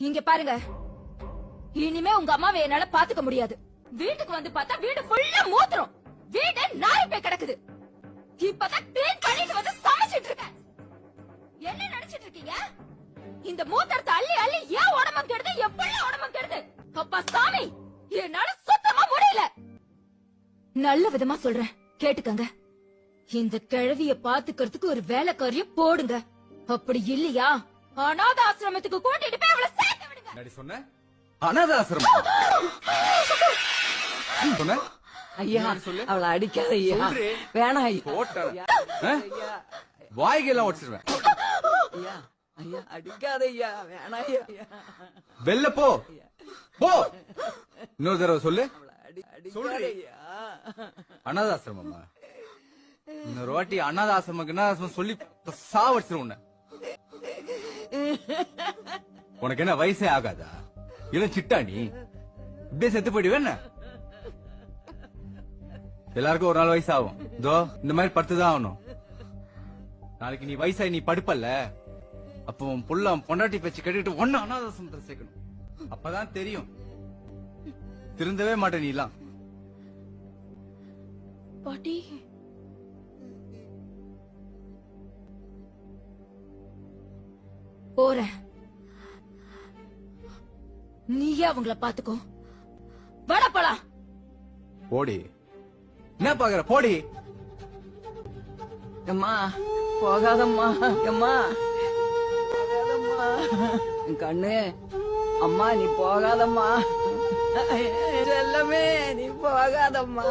இங்க பாருங்க, இனிமே உங்க அம்மாவை என்னால பாத்துக்க முடியாது. வீட்டுக்கு வந்து பார்த்தா வீடு ஃபுல்லா மூத்திரம், வீடு நாரி போய் கிடக்குது. இப்பதான் கிளீன் பண்ணிட்டு வந்து சமைச்சிட்டு இருக்கேன். என்ன நினைச்சிட்டு இருக்கீங்க? இந்த மூத்திரத்தை அள்ளி அள்ளி ஏன் உடம்பு கெடுது, எப்படி உடம்பு கெடுது? அப்பா சாமி, என்னால சுத்தமா முடியல. நல்ல விதமா சொல்றேன், கேட்டுக்கங்க. இந்த கிழவிய பாத்துக்கிறதுக்கு ஒரு வேலைக்காரிய போடுங்க. அப்படி இல்லையா அநாத ஆசிரமத்துக்கு கூட்டிட்டு போய் அவளை சேர்த்து விடுங்க. நடி சொன்ன அநாத ஆசிரமம் சொன்ன ஐயா, அவளை அடிக்காத ஐயா, வேணாம் ஐயா, வாய்கெல்லாம் ஒடிச்சிருவேன். ஐயா ஐயா அடிக்காத ஐயா, வேணாம் ஐயா. வெளில போ போ. இன்னொரு தடவை சொல்லு. அடிக்காத ஐயா. அநாதாசிரமமா? இன்னொரு வாட்டி அநாதாசிரமம் சொல்லி சாவடிச்சிரும் உன்னை. உனக்கு என்ன வயசே ஆகாதா? இல்ல சிட்டா நீ இப்படியே செத்து போயிடுவே என்ன? எல்லாருக்கும் ஒரு நாள் வயசு ஆகும். இதோ இந்த மாதிரி படுத்துதான் ஆகணும். நாளைக்கு நீ வயசாயி நீ படுப்பல்ல, அப்போ உன் புள்ள பொண்டாட்டி பேச்சு கேட்டுட்டு ஒன்னு அநாதாசிரமத்தில் சேர்க்கணும். அப்பதான் தெரியும். திருந்தவே மாட்டேன் நீ எல்லாம். பாட்டி, போறேன். நீயே அவங்கள பாத்துக்கோ. வட போலாம். போடி. என்ன பாக்குற? போடி. அம்மா போகாதம்மா, அம்மா போகாதம்மா, என் கண்ணு, அம்மா நீ போகாதம்மா, செல்லமே நீ போகாதம்மா.